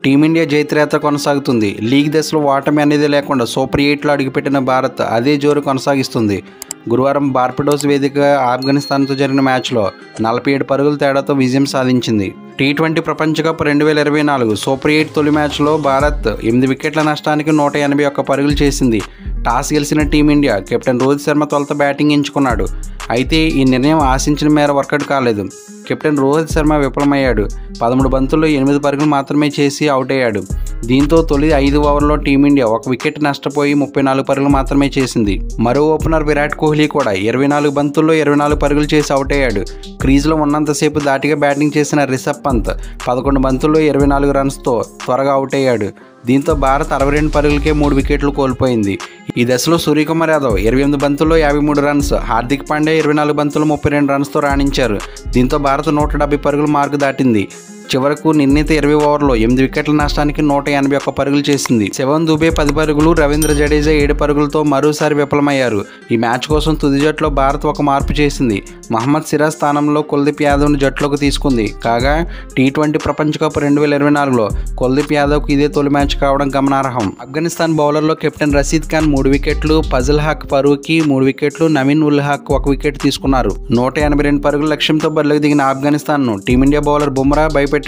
Team India జైత్రయాత్ర కొనసాగుతుంది. League దశలో ఓటమి అనేది లేకుండా సూపర్ 8లో అడుగుపెట్టిన భారత్ అదే జోరు కొనసాగిస్తుంది. గురువారం బార్బడోస్ వేదికగా ఆఫ్ఘనిస్తాన్తో జరిగిన మ్యాచ్లో 47 పరుగుల తేడాతో విజయం సాధించింది. టీ20 ప్రపంచ కప్ 2024 సూపర్ 8 తొలి మ్యాచ్లో భారత్ 8 వికెట్ల నష్టానికి 181 పరుగులు చేసింది. టాస్ గెలిచిన టీమిండియా కెప్టెన్ రోహిత్ శర్మ తొలుత బ్యాటింగ్ ఎంచుకున్నాడు. అయితే ఈ నిర్ణయం ఆశించిన మేర వర్కౌట్ కాలేదు. కెప్టెన్ రోహిత్ శర్మ విఫలమయ్యాడు. 13 బంతుల్లో 8 పరుగులు మాత్రమే చేసి అవుట్ అయ్యాడు. దీంతో తొలి 5 ఓవర్లలో టీమిండియా 1 వికెట్ నష్టపోయి 34 పరుగులు మాత్రమే చేసింది. మరో ఓపెనర్ విరాట్ కోహ్లీ కూడా 24 బంతుల్లో 24 పరుగులు చేసి అవుట్ అయ్యాడు. క్రీజ్లో ఉన్నంతసేపు ధాటిగా బ్యాటింగ్ చేసిన రిషబ్ పంత్ 11 బంతుల్లో 24 రన్స్తో త్వరగా అవుట్ అయ్యాడు. దీంతో భారత్ 62 పరుగులకే 3 వికెట్లు కోల్పోయింది. ఈ దశలో సూర్యకుమార్ యాదవ్ 28 బంతుల్లో 53 రన్స్, హార్దిక్ పాండ్యా 24 బంతుల్లో 32 రన్స్తో రాణించారు. దీంతో భారత్ 170 పరుగుల మార్కు దాటింది. చివరకు నిర్ణీత 20 ఓవర్లో 8 వికెట్ల నష్టానికి 181 పరుగులు చేసింది. శివం దుబే 10 పరుగులు, రవీంద్ర జడేజా 7 పరుగులతో మరోసారి విఫలమయ్యారు. ఈ మ్యాచ్ కోసం తుది జట్టులో భారత్ ఒక మార్పు చేసింది. మహమ్మద్ సిరాజ్ స్థానంలో కుల్దీప్ యాదవ్ను జట్టులోకి తీసుకుంది. కాగా టీ20 ప్రపంచ కప్ 2024లో కుల్దీప్ యాదవ్కు ఇదే తొలి మ్యాచ్ కావడం గమనార్హం. ఆఫ్ఘనిస్తాన్ బౌలర్లో కెప్టెన్ రషీద్ ఖాన్ 3 వికెట్లు, ఫజల్ హక్ ఫరూకీ 3 వికెట్లు, నవీన్ ఉల్ హక్ 1 వికెట్ తీసుకున్నారు. 182 పరుగుల లక్ష్యంతో బరిలోకి దిగిన ఆఫ్ఘనిస్తాన్ను టీమిండియా బౌలర్ బుమ్రా భయపెట్టాడు.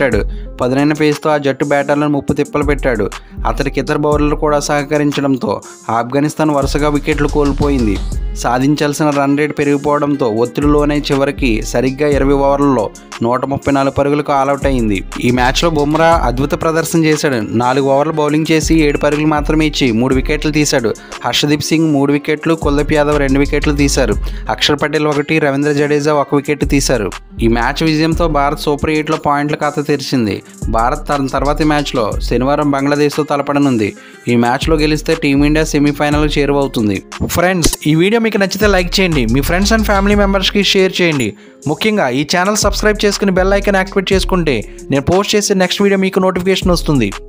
పదునైన పేస్తో ఆ జట్టు బ్యాటర్లను ముప్పు తిప్పలు పెట్టాడు. అతడికి ఇతర బౌలర్లు కూడా సహకరించడంతో ఆఫ్ఘనిస్తాన్ వరుసగా వికెట్లు కోల్పోయింది. సాధించాల్సిన రన్ రేట్ పెరిగిపోవడంతో ఒత్తిడిలోనే చివరికి సరిగ్గా 20 ఓవర్లలో 134 పరుగులకు ఆల్అవుట్ అయింది. ఈ మ్యాచ్లో బుమ్రా అద్భుత ప్రదర్శన చేశాడు. 4 ఓవర్లు బౌలింగ్ చేసి 7 పరుగులు మాత్రమే ఇచ్చి 3 వికెట్లు తీశాడు. హర్షదీప్ సింగ్ 3 వికెట్లు, కుల్దీప్ యాదవ్ 2 వికెట్లు తీశారు. అక్షర్ పటేల్ 1, రవీంద్ర జడేజా 1 వికెట్ తీశారు. ఈ మ్యాచ్ విజయంతో భారత్ సూపర్ 8లో పాయింట్ల ఖాతా తెరిచింది. భారత్ తన తర్వాతి మ్యాచ్లో శనివారం బంగ్లాదేశ్తో తలపడనుంది. ఈ మ్యాచ్లో గెలిస్తే టీమిండియా సెమీఫైనల్కు చేరువవుతుంది. ఫ్రెండ్స్, ఈ వీడియో మీకు నచ్చితే లైక్ చేయండి. మీ ఫ్రెండ్స్ అండ్ ఫ్యామిలీ మెంబర్స్కి షేర్ చేయండి. ముఖ్యంగా ఈ ఛానల్ సబ్స్క్రైబ్ చేసుకుని బెల్ ఐకాన్ యాక్టివేట్ చేసుకుంటే నేను పోస్ట్ చేసే నెక్స్ట్ వీడియో మీకు నోటిఫికేషన్ వస్తుంది.